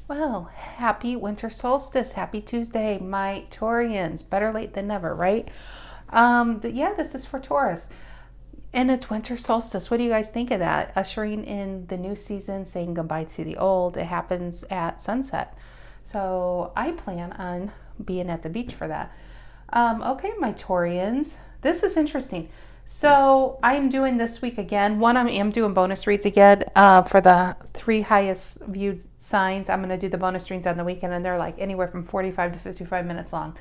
Well, happy winter solstice. Happy Tuesday, my Taurians. Better late than never, right? Yeah, this is for Taurus. And it's winter solstice. What do you guys think of that? Ushering in the new season, saying goodbye to the old. It happens at sunset. So I plan on being at the beach for that. Okay, my Taurians. This is interesting. So I'm doing this week again. One, I am doing bonus reads again for the 3 highest viewed signs. I'm going to do the bonus reads on the weekend, and they're like anywhere from 45 to 55 minutes long.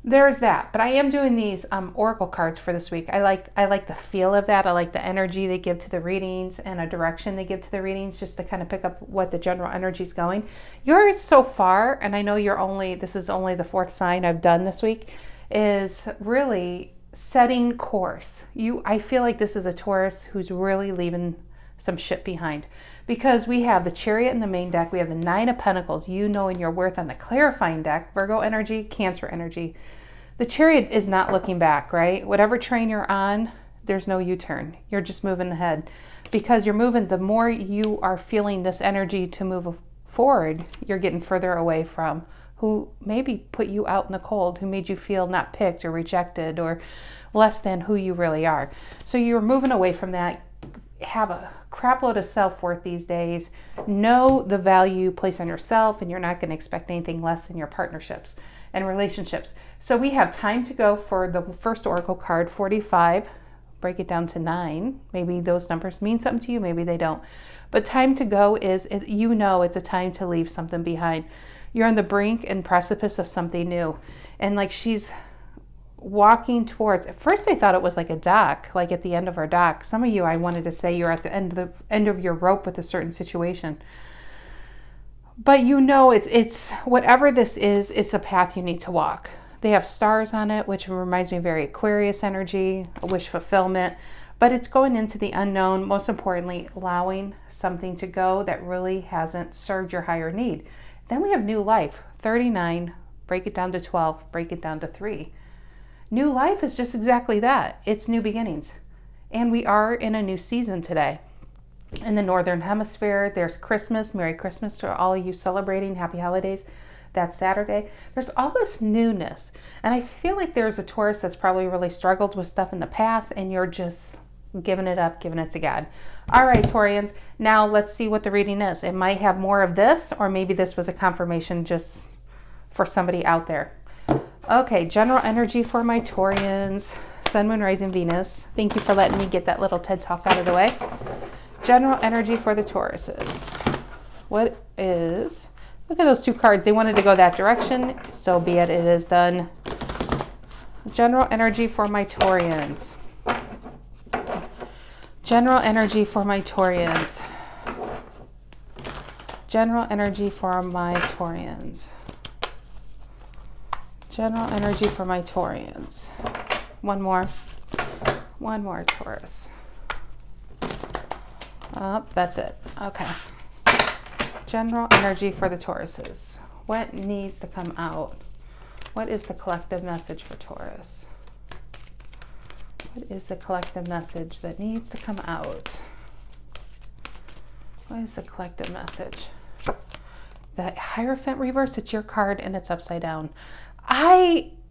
There's that, but I am doing these oracle cards for this week. I like the feel of that. I like the energy they give to the readings and a direction they give to the readings, just to kind of pick up what the general energy is going. Yours so far, and I know this is only the 4th sign I've done this week, is really setting course. I feel like this is a Taurus who's really leaving some shit behind, because we have the Chariot in the main deck. We have the 9 of Pentacles, you knowing your worth, on the clarifying deck, Virgo energy, Cancer energy. The Chariot is not looking back, right? Whatever train you're on, there's no U-turn. You're just moving ahead, because you're moving. The more you are feeling this energy to move forward, you're getting further away from who maybe put you out in the cold, who made you feel not picked or rejected or less than who you really are. So you're moving away from that. Have a crap load of self-worth these days. Know the value you place on yourself, and you're not going to expect anything less in your partnerships and relationships. So we have time to go for the first oracle card, 45. Break it down to 9. Maybe those numbers mean something to you, maybe they don't. But time to go is, it's a time to leave something behind. You're on the brink and precipice of something new. And like she's walking towards, at first I thought it was like a dock, like at the end of our dock. Some of you, I wanted to say you're at the end of your rope with a certain situation. But it's whatever this is, it's a path you need to walk. They have stars on it, which reminds me of very Aquarius energy, a wish fulfillment. But it's going into the unknown, most importantly, allowing something to go that really hasn't served your higher need. Then we have new life, 39, break it down to 12, break it down to 3. New life is just exactly that. It's new beginnings. And we are in a new season today. In the Northern Hemisphere, there's Christmas. Merry Christmas to all of you celebrating. Happy holidays. That's Saturday. There's all this newness. And I feel like there's a Taurus that's probably really struggled with stuff in the past, and you're just giving it up, giving it to God. All right, Taurians, now let's see what the reading is. It might have more of this, or maybe this was a confirmation just for somebody out there. Okay, general energy for my Taurians. Sun, Moon, Rising, Venus. Thank you for letting me get that little TED Talk out of the way. General energy for the Tauruses. What is... Look at those 2 cards. They wanted to go that direction. So be it. It is done. General energy for my Taurians. General energy for my Taurians. General energy for my Taurians. General energy for my Taurians. One more. One more, Taurus. Oh, that's it. Okay. General energy for the Tauruses. What needs to come out? What is the collective message for Taurus? What is the collective message that needs to come out? What is the collective message? The Hierophant reverse, it's your card and it's upside down.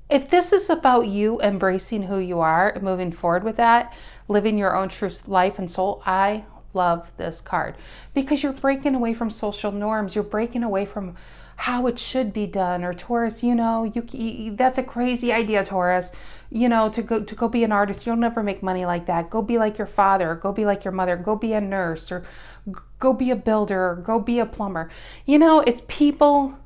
If this is about you embracing who you are and moving forward with that, living your own true life and soul, I love this card, because you're breaking away from social norms. You're breaking away from how it should be done. Or Taurus, that's a crazy idea, Taurus. To go be an artist, you'll never make money like that. Go be like your father, or go be like your mother, go be a nurse, or go be a builder, or go be a plumber. It's people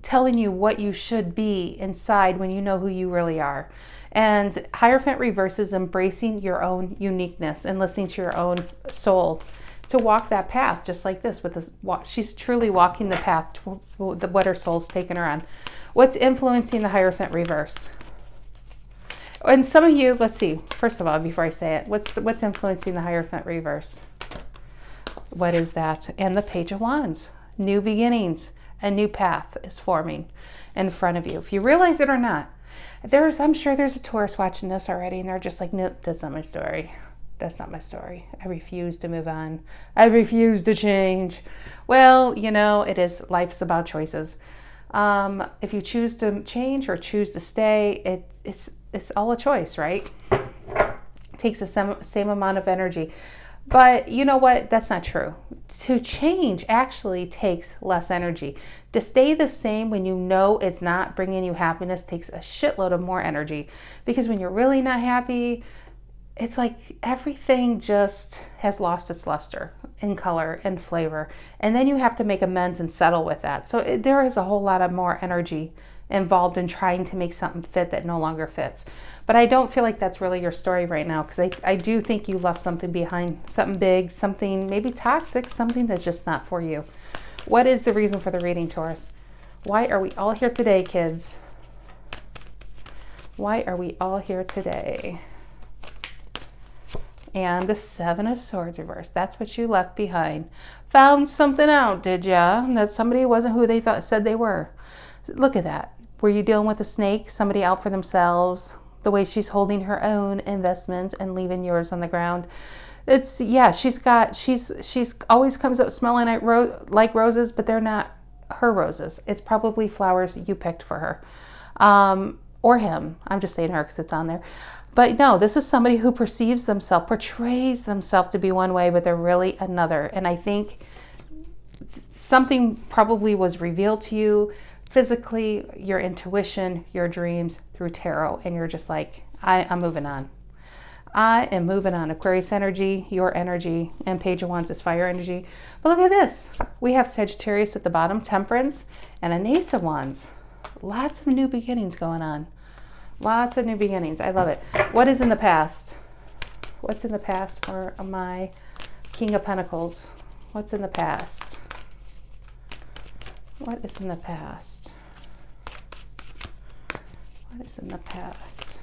telling you what you should be inside when you know who you really are. And Hierophant reverse is embracing your own uniqueness and listening to your own soul to walk that path, just like this. She's truly walking the path to what her soul's taken her on. What's influencing the Hierophant reverse? And some of you, let's see. First of all, before I say it, what's influencing the Hierophant reverse? What is that? And the Page of Wands. New beginnings. A new path is forming in front of you. If you realize it or not, I'm sure there's a Taurus watching this already, and they're just like, nope, that's not my story. That's not my story. I refuse to move on. I refuse to change. Well, you know, it is, life's about choices. If you choose to change or choose to stay, it's all a choice, right? It takes the same amount of energy. But you know what? That's not true. To change actually takes less energy. To stay the same when you know it's not bringing you happiness takes a shitload of more energy. Because when you're really not happy, it's like everything just has lost its luster and color and flavor. And then you have to make amends and settle with that. So there is a whole lot of more energy involved in trying to make something fit that no longer fits. But I don't feel like that's really your story right now, because I do think you left something behind, something big, something maybe toxic, something that's just not for you. What is the reason for the reading, Taurus? Why are we all here today, kids? Why are we all here today? And the Seven of Swords reversed. That's what you left behind. Found something out, did ya? That somebody wasn't who they said they were. Look at that. Were you dealing with a snake? Somebody out for themselves? The way she's holding her own investments and leaving yours on the ground. It's, yeah, she's always comes up smelling like roses, but they're not her roses. It's probably flowers you picked for her. Or him. I'm just saying her because it's on there. But no, this is somebody who perceives themselves, portrays themselves to be one way, but they're really another. And I think something probably was revealed to you physically, your intuition, your dreams through tarot. And you're just like, I'm moving on. I am moving on. Aquarius energy, your energy, and Page of Wands is fire energy. But look at this. We have Sagittarius at the bottom, Temperance, and an Ace of Wands. Lots of new beginnings going on. Lots of new beginnings. I love it. What is in the past? What's in the past for my King of Pentacles? What's in the past? What is in the past? What is in the past?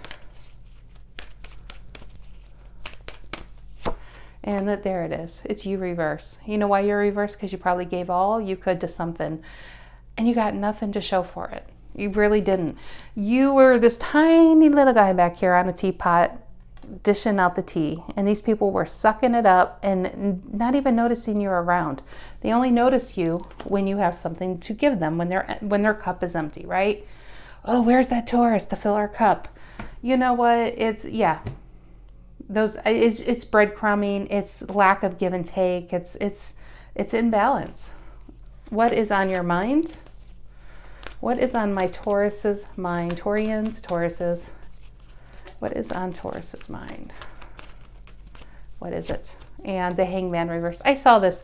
And there it is. It's you reverse. You know why you're reverse? Because you probably gave all you could to something and you got nothing to show for it. You really didn't. You were this tiny little guy back here on a teapot dishing out the tea, and these people were sucking it up and not even noticing you're around. They only notice you when you have something to give them, when their cup is empty, right? Oh, where's that Taurus to fill our cup? You know what? It's breadcrumbing. It's lack of give and take. It's imbalance. What is on your mind? What is on my Taurus's mind? Taurians, Tauruses. What is on Taurus's mind? What is it? And the Hangman reverse. I saw this,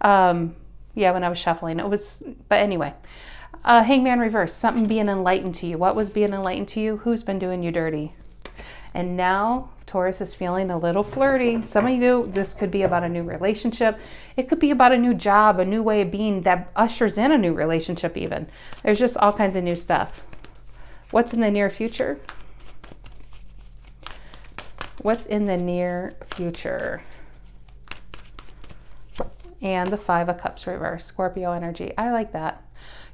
when I was shuffling. But anyway. Hangman reverse. Something being enlightened to you. What was being enlightened to you? Who's been doing you dirty? And now Taurus is feeling a little flirty. Some of you, this could be about a new relationship. It could be about a new job, a new way of being that ushers in a new relationship even. There's just all kinds of new stuff. What's in the near future? What's in the near future? And the Five of Cups reverse, Scorpio energy. I like that.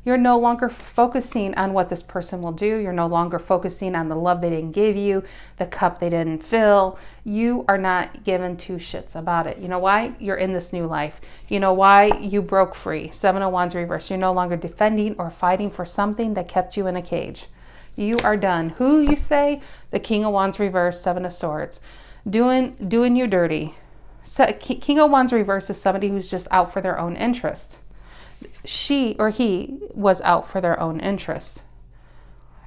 You're no longer focusing on what this person will do. You're no longer focusing on the love they didn't give you, the cup they didn't fill. You are not giving two shits about it. You know why? You're in this new life. You know why? You broke free. Seven of Wands reverse. You're no longer defending or fighting for something that kept you in a cage. You are done. Who you say? The King of Wands reverse, Seven of Swords. Doing you dirty. So, King of Wands reverse is somebody who's just out for their own interest. She or he was out for their own interest.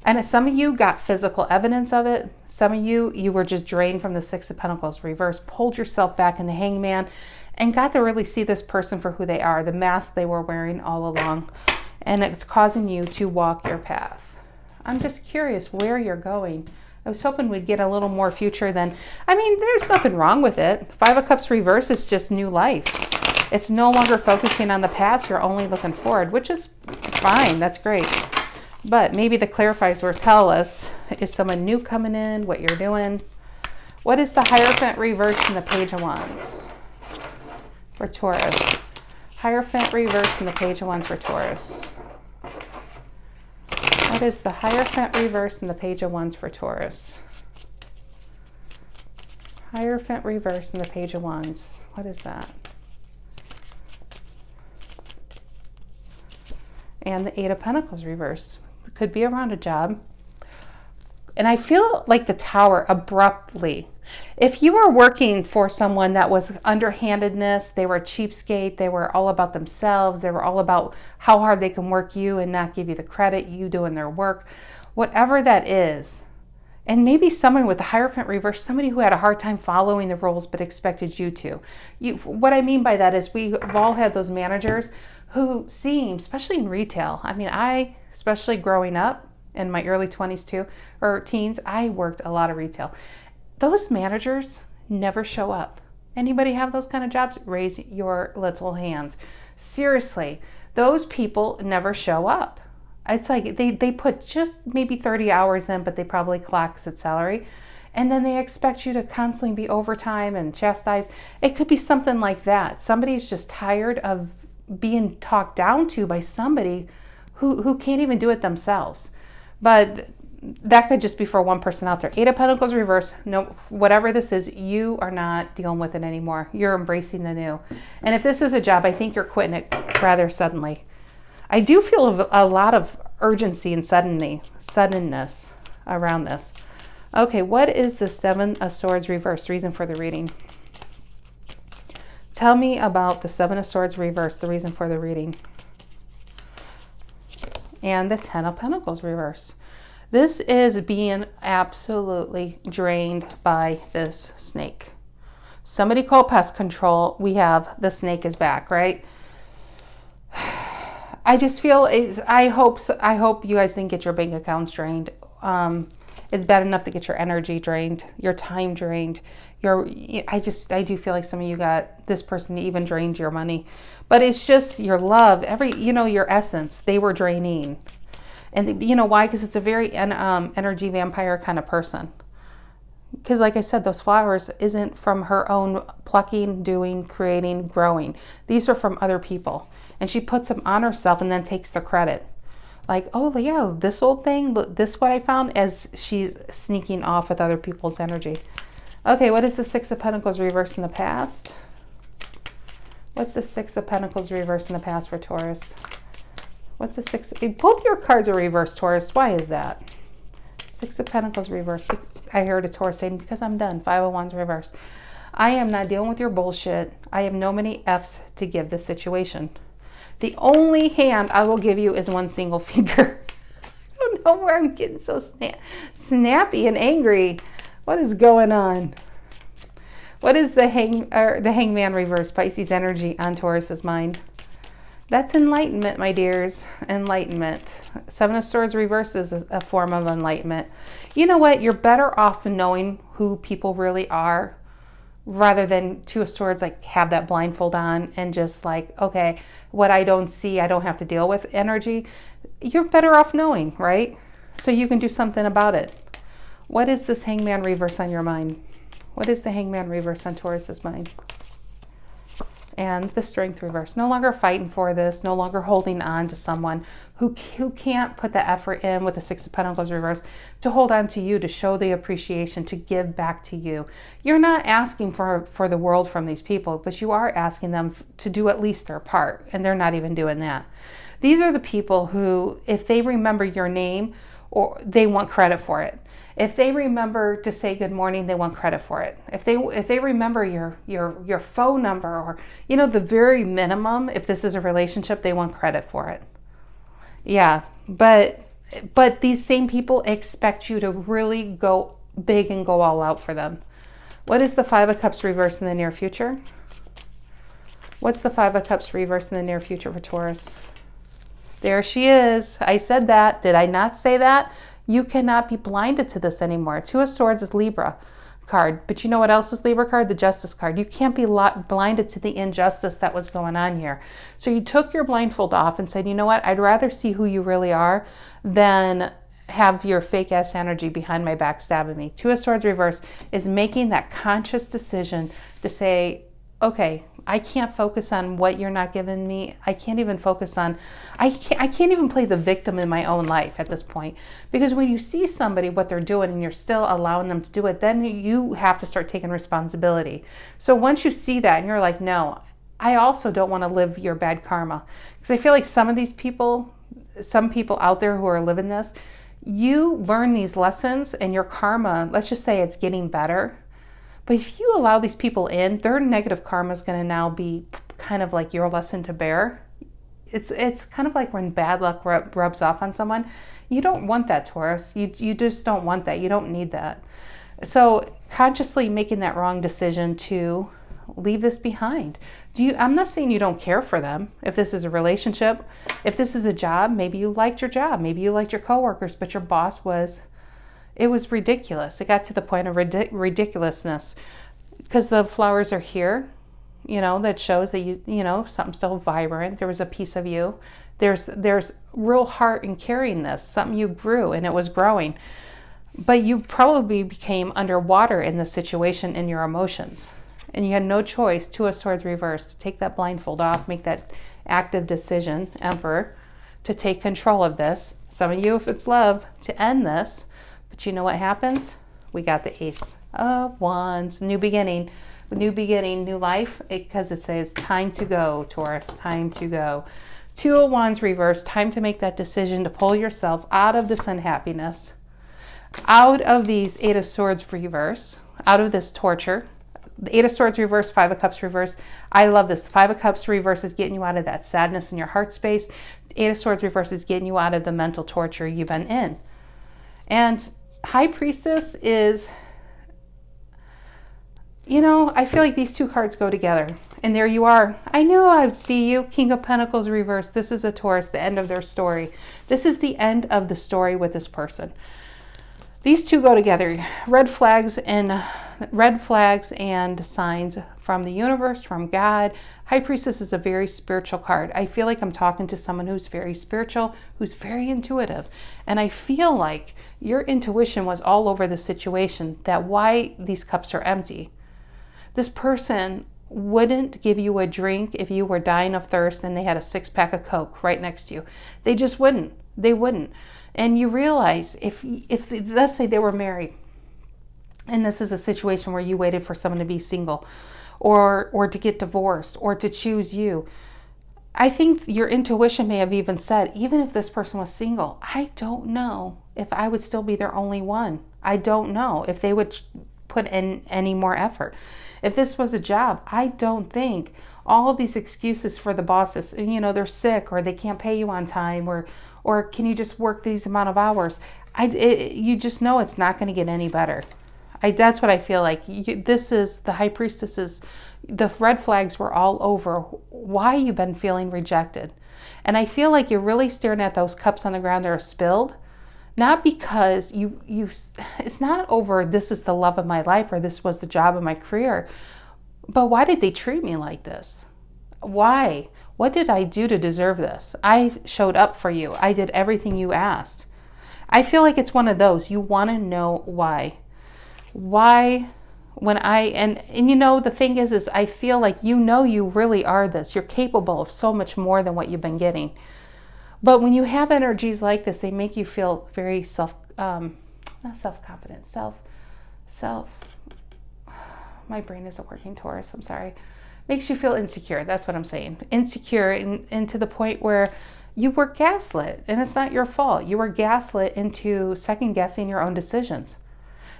And some of you got physical evidence of it. Some of you were just drained from the Six of Pentacles reverse, pulled yourself back in the Hangman, and got to really see this person for who they are, the mask they were wearing all along. And it's causing you to walk your path. I'm just curious where you're going. I was hoping we'd get a little more future than, there's nothing wrong with it. Five of Cups reverse is just new life. It's no longer focusing on the past. You're only looking forward, which is fine. That's great. But maybe the clarifiers will tell us, is someone new coming in, what you're doing? What is the Hierophant reverse in the Page of Wands for Taurus? Hierophant reverse in the Page of Wands for Taurus. What is the Hierophant reverse in the Page of Wands for Taurus? Hierophant reverse and the Page of Wands. What is that? And the Eight of Pentacles reverse. It could be around a job. And I feel like the Tower abruptly. If you were working for someone that was underhandedness, they were a cheapskate, they were all about themselves, they were all about how hard they can work you and not give you the credit, you doing their work, whatever that is. And maybe someone with the Hierophant reverse, somebody who had a hard time following the rules but expected you to. What I mean by that is we've all had those managers who seem, especially in retail, I mean, especially growing up in my early 20s too, or teens, I worked a lot of retail. Those managers never show up. Anybody have those kind of jobs? Raise your little hands. Seriously, those people never show up. It's like they put just maybe 30 hours in, but they probably clock at salary. And then they expect you to constantly be overtime and chastised. It could be something like that. Somebody's just tired of being talked down to by somebody who can't even do it themselves. But that could just be for one person out there. Eight of Pentacles reverse. No, whatever this is, you are not dealing with it anymore. You're embracing the new. And if this is a job, I think you're quitting it rather suddenly. I do feel a lot of urgency and suddenness around this. Okay, what is the Seven of Swords reverse? Reason for the reading. Tell me about the Seven of Swords reverse, the reason for the reading. And the Ten of Pentacles reverse. This is being absolutely drained by this snake. Somebody call pest control. We have the snake is back, right? I just feel I hope you guys didn't get your bank accounts drained. It's bad enough to get your energy drained, your time drained. I do feel like some of you got this person even drained your money, but it's just your love, your essence. They were draining, and you know why? Because it's a very energy vampire kind of person. Because like I said, those flowers isn't from her own plucking, doing, creating, growing. These are from other people, and she puts them on herself and then takes the credit. Like, oh yeah, this old thing, this what I found, as she's sneaking off with other people's energy. Okay, what is the Six of Pentacles reverse in the past? What's the Six of Pentacles reverse in the past for Taurus? What's the Six? Both your cards are reversed, Taurus. Why is that? Six of Pentacles reverse. I heard a Taurus saying, because I'm done. Five of Wands reverse. I am not dealing with your bullshit. I have no many F's to give this situation. The only hand I will give you is one single finger. I don't know where I'm getting so snappy and angry. What is going on? What is the Hangman reverse, Pisces energy on Taurus's mind? That's enlightenment, my dears. Enlightenment. Seven of Swords reverse is a form of enlightenment. You know what? You're better off knowing who people really are, rather than Two of Swords, like have that blindfold on and just like, okay, what I don't see, I don't have to deal with energy. You're better off knowing, right? So you can do something about it. What is this Hangman reverse on your mind? What is the Hangman reverse on Taurus's mind? And the Strength reverse. No longer fighting for this, no longer holding on to someone who can't put the effort in with the Six of Pentacles reverse to hold on to you, to show the appreciation, to give back to you. You're not asking for the world from these people, but you are asking them to do at least their part, and they're not even doing that. These are the people who, if they remember your name, or they want credit for it. If they remember to say good morning, they want credit for it. If they remember your phone number, or the very minimum, if this is a relationship, they want credit for it. Yeah, but these same people expect you to really go big and go all out for them. What is the Five of Cups reverse in the near future? What's the Five of Cups reverse in the near future for Taurus? There she is. I said that. Did I not say that? You cannot be blinded to this anymore. Two of Swords is Libra card. But you know what else is Libra card? The Justice card. You can't be blinded to the injustice that was going on here. So you took your blindfold off and said, you know what? I'd rather see who you really are than have your fake ass energy behind my back stabbing me. Two of Swords reverse is making that conscious decision to say, okay, I can't focus on what you're not giving me. I can't even focus on, I can't even play the victim in my own life at this point. Because when you see somebody, what they're doing, and you're still allowing them to do it, then you have to start taking responsibility. So once you see that and you're like, no, I also don't want to live your bad karma. Because I feel like some people out there who are living this, you learn these lessons and your karma, let's just say it's getting better. But if you allow these people in, their negative karma is going to now be kind of like your lesson to bear. It's kind of like when bad luck rubs off on someone. You don't want that, Taurus. You just don't want that. You don't need that. So consciously making that wrong decision to leave this behind. I'm not saying you don't care for them. If this is a relationship, if this is a job, maybe you liked your job, maybe you liked your coworkers, but your boss it was ridiculous. It got to the point of ridiculousness because the flowers are here, that shows that something's still vibrant. There was a piece of you. There's real heart in carrying this, something you grew and it was growing. But you probably became underwater in this situation in your emotions. And you had no choice, Two of Swords reversed, to take that blindfold off, make that active decision, Emperor, to take control of this. Some of you, if it's love, to end this. But you know what happens? We got the Ace of Wands, new beginning, new life, because it says time to go, Taurus, time to go. Two of Wands reversed, time to make that decision to pull yourself out of this unhappiness, out of these Eight of Swords reverse, out of this torture. The Eight of Swords reverse, Five of Cups reverse. I love this. The Five of Cups reverse is getting you out of that sadness in your heart space. The Eight of Swords reverse is getting you out of the mental torture you've been in. And High Priestess is, I feel like these two cards go together. And there you are. I knew I'd see you. King of Pentacles reverse. This is a Taurus, the end of their story. This is the end of the story with this person. These two go together. Red flags and signs from the universe, from God. High Priestess is a very spiritual card. I feel like I'm talking to someone who's very spiritual, who's very intuitive. And I feel like your intuition was all over the situation, that why these cups are empty. This person wouldn't give you a drink if you were dying of thirst and they had a 6-pack of Coke right next to you. They just wouldn't. They wouldn't. And you realize if let's say they were married, and this is a situation where you waited for someone to be single or to get divorced or to choose you. I think your intuition may have even said, even if this person was single, I don't know if I would still be their only one. I don't know if they would put in any more effort. If this was a job, I don't think all these excuses for the bosses, they're sick or they can't pay you on time or can you just work these amount of hours? You just know it's not going to get any better. That's what I feel like. This is the High Priestesses. The red flags were all over. Why you've been feeling rejected. And I feel like you're really staring at those cups on the ground that are spilled. Not because it's not over this is the love of my life or this was the job of my career. But why did they treat me like this? Why? What did I do to deserve this? I showed up for you. I did everything you asked. I feel like it's one of those. You want to know why. Why when the thing is I feel like you really are this. You're capable of so much more than what you've been getting. But when you have energies like this, they make you feel very not self-confident, my brain isn't working, Taurus, I'm sorry. Makes you feel insecure, that's what I'm saying. Insecure and to the point where you were gaslit, and it's not your fault. You were gaslit into second-guessing your own decisions.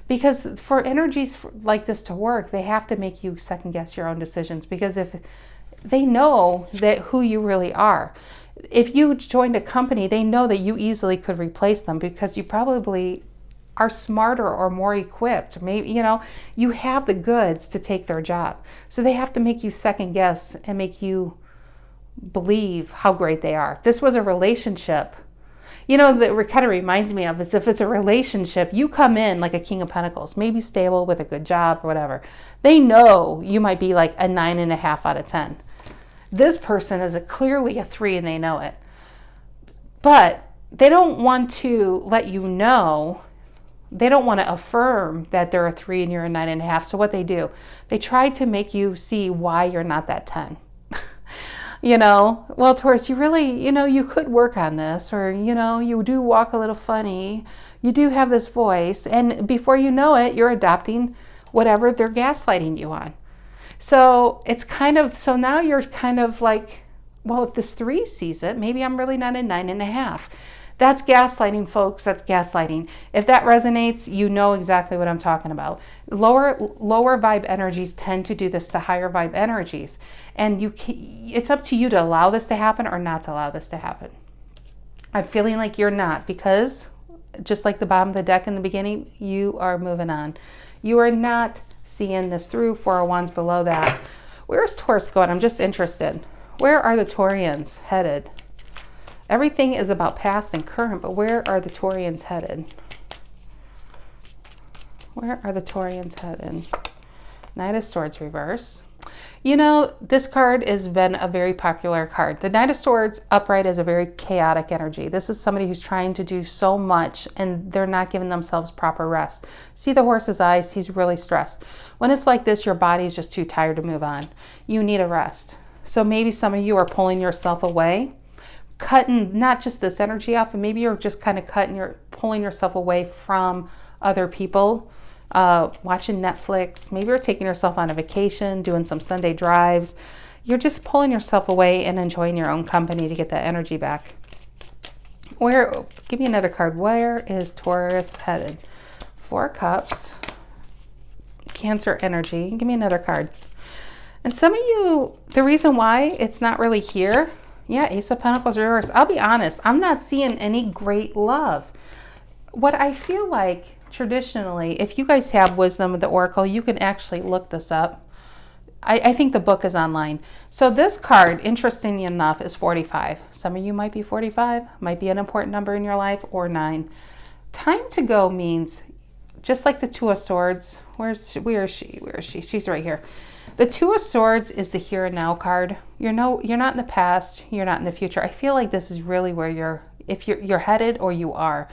Because for energies like this to work, they have to make you second-guess your own decisions. Because if they know that who you really are. If you joined a company, they know that you easily could replace them because you probably are smarter or more equipped. Maybe, you have the goods to take their job. So they have to make you second guess and make you believe how great they are. If this was a relationship, that kind of reminds me of is if it's a relationship, you come in like a King of Pentacles, maybe stable with a good job or whatever. They know you might be like a 9.5 out of 10. This person is clearly a 3 and they know it. But they don't want to let you know They don't want to affirm that they're a 3 and you're a 9.5. So what they do, they try to make you see why you're not that 10. Well, Taurus, you really, you could work on this, or, you do walk a little funny. You do have this voice. And before you know it, you're adopting whatever they're gaslighting you on. So it's so now you're kind of like, well, if this 3 sees it, maybe I'm really not a 9.5. That's gaslighting, folks. That's gaslighting. If that resonates, you know exactly what I'm talking about. Lower vibe energies tend to do this to higher vibe energies. And it's up to you to allow this to happen or not to allow this to happen. I'm feeling like you're not, because just like the bottom of the deck in the beginning, you are moving on. You are not seeing this through. 4 of Wands below that. Where's Taurus going? I'm just interested. Where are the Taurians headed? Everything is about past and current, but where are the Taurians headed? Where are the Taurians headed? Knight of Swords reverse. This card has been a very popular card. The Knight of Swords upright is a very chaotic energy. This is somebody who's trying to do so much and they're not giving themselves proper rest. See the horse's eyes? He's really stressed. When it's like this, your body's just too tired to move on. You need a rest. So maybe some of you are pulling yourself away, cutting not just this energy off, but maybe you're just kind of pulling yourself away from other people, watching Netflix. Maybe you're taking yourself on a vacation, doing some Sunday drives. You're just pulling yourself away and enjoying your own company to get that energy back. Give me another card. Where is Taurus headed? 4 Cups, Cancer energy. Give me another card. And some of you, the reason why it's not really here, Ace of Pentacles reverse. I'll be honest, I'm not seeing any great love. What I feel like traditionally, if you guys have Wisdom of the Oracle, you can actually look this up. I think the book is online. So this card, interestingly enough, is 45. Some of you might be 45, might be an important number in your life, or 9. Time to go means, just like the 2 of Swords, where is she? She's right here. The 2 of Swords is the here and now card. You're not in the past, you're not in the future. I feel like this is really where you're headed, or you are.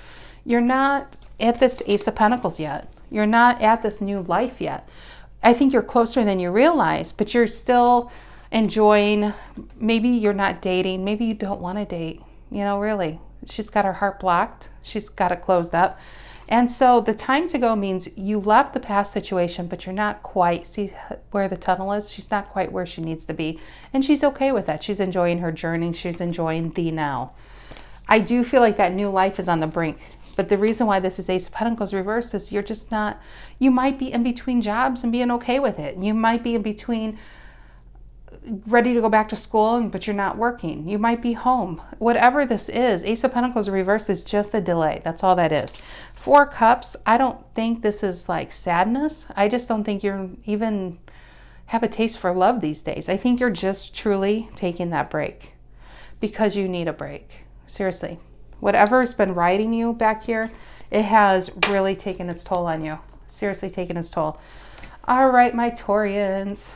You're not at this Ace of Pentacles yet. You're not at this new life yet. I think you're closer than you realize, but you're still enjoying. Maybe you're not dating. Maybe you don't want to date. Really. She's got her heart blocked. She's got it closed up. And so the time to go means you left the past situation, but you're not quite, see where the tunnel is? She's not quite where she needs to be. And she's okay with that. She's enjoying her journey. She's enjoying the now. I do feel like that new life is on the brink. But the reason why this is Ace of Pentacles reverse is you're just not, you might be in between jobs and being okay with it. You might be in between ready to go back to school, but you're not working. You might be home. Whatever this is, Ace of Pentacles reverse is just a delay. That's all that is. 4 Cups, I don't think this is like sadness. I just don't think you're even have a taste for love these days. I think you're just truly taking that break because you need a break. Seriously. Whatever's been riding you back here, it has really taken its toll on you. Seriously taken its toll. All right, my Taurians.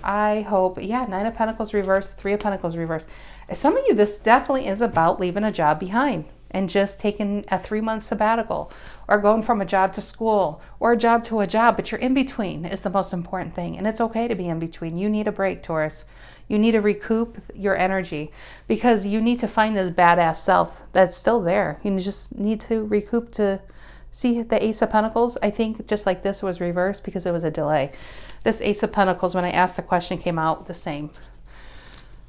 I hope, 9 of Pentacles reverse, 3 of Pentacles reverse. Some of you, this definitely is about leaving a job behind and just taking a 3-month sabbatical, or going from a job to school, or a job to a job, but you're in between is the most important thing. And it's okay to be in between. You need a break, Taurus. You need to recoup your energy because you need to find this badass self that's still there. You just need to recoup to see the Ace of Pentacles. I think just like this was reversed because it was a delay. This Ace of Pentacles, when I asked the question, came out the same.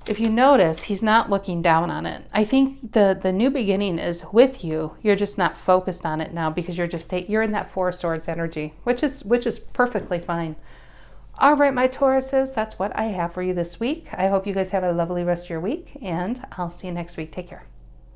If you notice, he's not looking down on it. I think the new beginning is with you. You're just not focused on it now because you're in that 4 of Swords energy, which is perfectly fine. All right, my Tauruses, that's what I have for you this week. I hope you guys have a lovely rest of your week, and I'll see you next week. Take care.